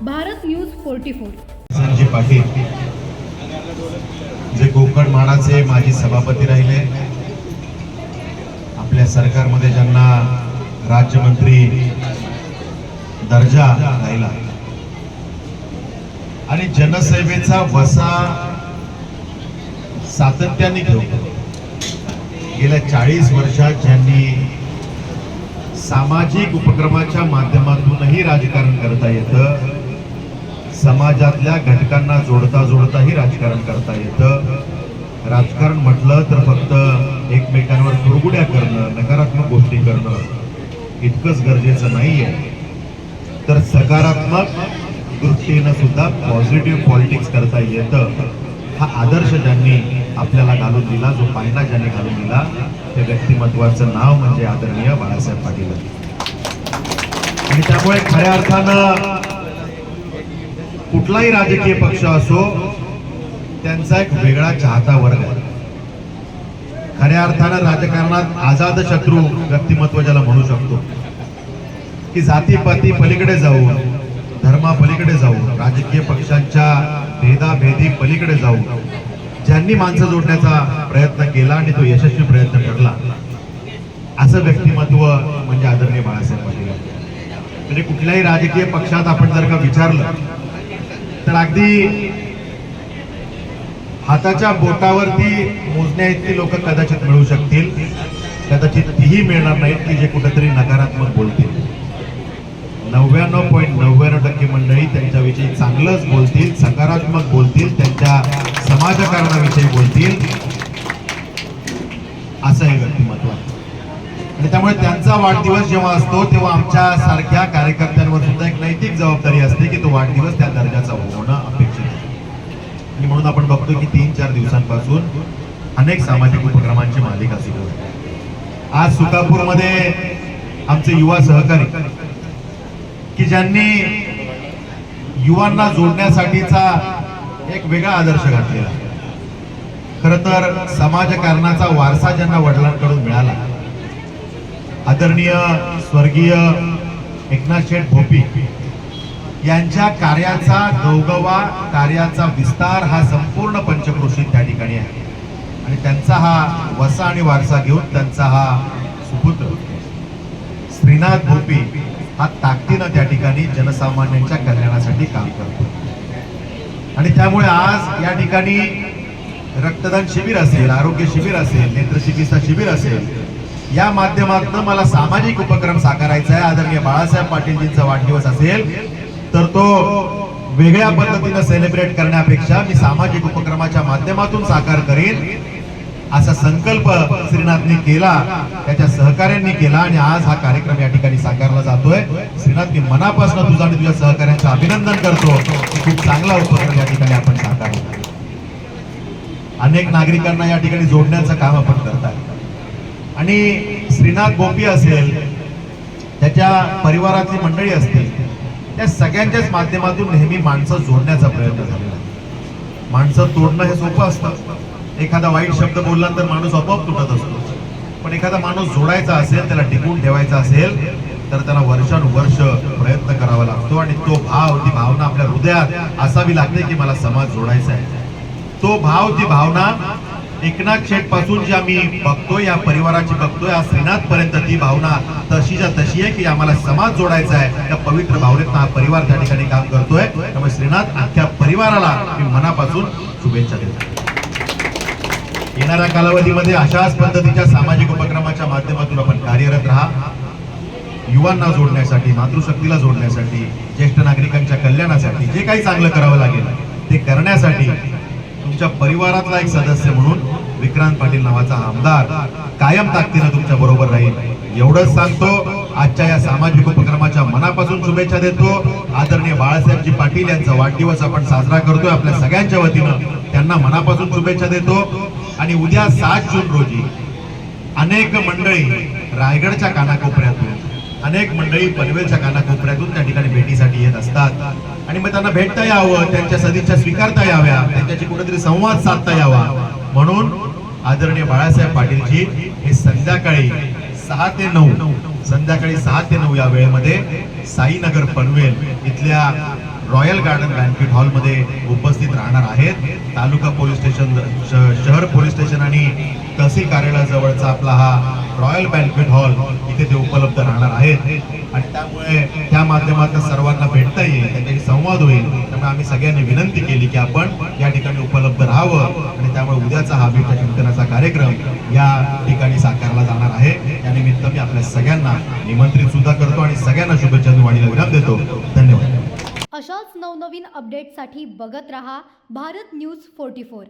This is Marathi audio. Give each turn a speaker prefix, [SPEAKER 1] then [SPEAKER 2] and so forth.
[SPEAKER 1] भारत न्यूज 44.
[SPEAKER 2] संजय पाटील जे कोकण माडाचे माजी सभापती राहिले, आपल्या सरकारमध्ये ज्यांना राज्यमंत्री दर्जा राहिला आणि जनसेवेचा वसा सातत्याने घेऊन गेल्या 40 वर्षात ज्यांनी सामाजिक उपक्रमाच्या माध्यमातूनही राजकारण करता येतं, समाजातल्या घटकांना जोडता जोडताही राजकारण करता येतं. राजकारण म्हटलं तर फक्त एकमेकांवर कुरघुड्या करणं, नकारात्मक गोष्टी करणं इतकंच गरजेचं नाहीये, तर सकारात्मक दृष्टीनं सुद्धा पॉझिटिव्ह पॉलिटिक्स करता येतं. हा आदर्श ज्यांनी आपल्याला घालून दिला, जो पायंडा ज्यांनी घालून दिला, त्या व्यक्तिमत्वाचं नाव म्हणजे आदरणीय बाळासाहेब पाटील. आणि त्यामुळे खऱ्या अर्थानं कुठलाही राजकीय पक्ष असो, त्यांचा एक वेगळा चाहता वर्ग आहे. खऱ्या अर्थानं राजकारणात आझाद शत्रू व्यक्तिमत्व ज्याला म्हणू शकतो, की जातीपाती पलीकडे जाऊन, धर्मा पलीकडे जाऊन, राजकीय पक्षांच्या भेदाभेदी पलीकडे जाऊन ज्यांनी माणसं जोडण्याचा प्रयत्न केला आणि तो यशस्वी प्रयत्न ठरला, असं व्यक्तिमत्व म्हणजे आदरणीय बाळासाहेब पाटील. म्हणजे कुठल्याही राजकीय पक्षात आपण जर का विचारलं तर अगदी हाताच्या बोटावरती मोजण्या इतकी लोक कदाचित मिळू शकतील, कदाचित तीही मिळणार नाहीत की जे कुठेतरी नकारात्मक बोलतील. 99.99% मंडळी त्यांच्याविषयी चांगलंच बोलतील, सकारात्मक बोलतील, त्यांच्या समाजकारणाविषयी बोलतील, असं हे व्यक्तिमत्व आहे. आणि त्यामुळे त्यांचा वाढदिवस जेव्हा असतो तेव्हा आमच्या सारख्या कार्यकर्त्यांवर सुद्धा एक नैतिक जबाबदारी असते की तो वाढदिवस त्या दर्जाचा होणं अपेक्षित आहे. आणि म्हणून आपण बघतो की 3-4 दिवसांपासून अनेक सामाजिक उपक्रमांची मालिका सुरू आहे. आज सुकापूरमध्ये आमचे युवा सहकारी की ज्यांनी युवांना जोडण्यासाठीचा एक वेगळा आदर्श घातलेला. खरं तर समाजकारणाचा वारसा ज्यांना वडिलांकडून मिळाला, आदरणीय स्वर्गीय एकनाथ शेठ भोपी यांच्या कार्याचा गवगवा, कार्याचा विस्तार हा संपूर्ण पंचक्रोशीत त्या ठिकाणी आहे. आणि त्यांचा हा वसा आणि वारसा घेऊन त्यांचा हा सुपुत्र श्रीनाथ भोपी हा ताकदीनं त्या ठिकाणी जनसामान्यांच्या कल्याणासाठी काम करतो. आणि त्यामुळे आज या ठिकाणी रक्तदान शिबिर असेल, आरोग्य शिबिर असेल, नेत्रचिकित्सा शिबिर असेल, या माध्यमातून मला सामाजिक उपक्रम साकारायचा आहे. आदरणीय बाळासाहेब पाटीलजींचा वाढदिवस असेल तर तो वेगळ्या पद्धतीनं सेलिब्रेट करण्यापेक्षा मी सामाजिक उपक्रमाच्या माध्यमातून साकार करीन, असा संकल्प श्रीनाथनी केला, त्याच्या सहकार्यांनी केला आणि आज हा कार्यक्रम या ठिकाणी साकारला जातोय. श्रीनाथ, मी मनापासून तुझं आणि तुझ्या सहकार्यांचं अभिनंदन करतो. खूप चांगला उपक्रम या ठिकाणी आपण साकारला. अनेक नागरिकांना या ठिकाणी जोडण्याचं काम आपण करताय. आणि श्रीनाथ भोपी असेल, त्याच्या परिवारातली मंडळी असतील, त्या सगळ्यांच्याच माध्यमातून नेहमी माणसं जोडण्याचा प्रयत्न झालेला आहे. माणसं तोडणं हे सोपं असतं. एखादा वाईट शब्द बोलला तर माणूस आपोआप तुटत असतो, पण एखादा माणूस जोडायचा असेल, त्याला टिकवून ठेवायचा असेल तर त्याला वर्षानुवर्ष प्रयत्न करावा लागतो. आणि तो भाव, ती भावना आपल्या हृदयात असावी लागते की मला समाज जोडायचा आहे. तो भाव, ती भावना एकनाथ शेठ पासून जी आम्ही बघतोय, या परिवाराची बघतोय, आज श्रीनाथ पर्यंत ती भावना तशीच्या तशी आहे की आम्हाला समाज जोडायचा आहे. त्या पवित्र भावनेतून हा परिवार त्या ठिकाणी काम करतोय. त्यामुळे श्रीनाथ, अख्ख्या परिवाराला मी मनापासून शुभेच्छा देतो. येणाऱ्या कालावधीमध्ये अशाच पद्धतीच्या सामाजिक उपक्रमाच्या माध्यमातून आपण कार्यरत राहा. युवांना जोडण्यासाठी, मातृशक्तीला जोडण्यासाठी, ज्येष्ठ नागरिकांच्या कल्याणासाठी जे काही चांगलं करावं लागेल ते करण्यासाठी तुमच्या परिवारातला एक सदस्य म्हणून विक्रांत पाटील नावाचा आमदार कायम ताकदीनं तुमच्या बरोबर राहील. एवढंच सांगतो. आजच्या या सामाजिक उपक्रमाच्या मनापासून शुभेच्छा देतो. आदरणीय बाळासाहेबजी पाटील यांचा वाढदिवस आपण साजरा करतोय आपल्या सगळ्यांच्या वतीनं. त्यांना मनापासून शुभेच्छा देतो. आणि उद्या 7 जून रोजी अनेक मंडळी रायगडच्या कानाकोपऱ्यातून, अनेक मंडळी पनवेलच्या कानाकोपऱ्यातून त्या ठिकाणी भेटीसाठी येत असतात. आणि मग त्यांना भेटता यावं, त्यांच्या सदिच्छा स्वीकारता याव्या, त्यांच्याशी कुठेतरी संवाद साधता यावा म्हणून आदरणीय बाळासाहेब पाटीलजी हे संध्याकाळी 6 ते 9 या वेळेमध्ये साईनगर पनवेल इथल्या रॉयल गार्डन बँक्वेट हॉलमध्ये उपस्थित राहणार आहेत. तालुका पोलीस स्टेशन, शहर पोलीस स्टेशन आणि तहसील कार्यालयाजवळचा आपला हा रॉयल बँक्वेट हॉल इथे ते उपलब्ध राहणार आहेत आणि त्यामुळे त्या माध्यमातून सर्वांना भेटता येईल, त्यांच्याशी संवाद होईल. त्यामुळे आम्ही सगळ्यांनी विनंती केली की आपण या ठिकाणी उपलब्ध राहावं आणि त्यामुळे उद्याचा हा अभिषेक चिंतनाचा कार्यक्रम या ठिकाणी साकारला जाणार आहे. त्यानिमित्त मी आपल्या सगळ्यांना निमंत्रित सुद्धा करतो आणि सगळ्यांना शुभेच्छा देऊन वाणीला विराम देतो. धन्यवाद.
[SPEAKER 1] अशाच नवनवीन अपडेटसाठी बघत रहा भारत न्यूज 44.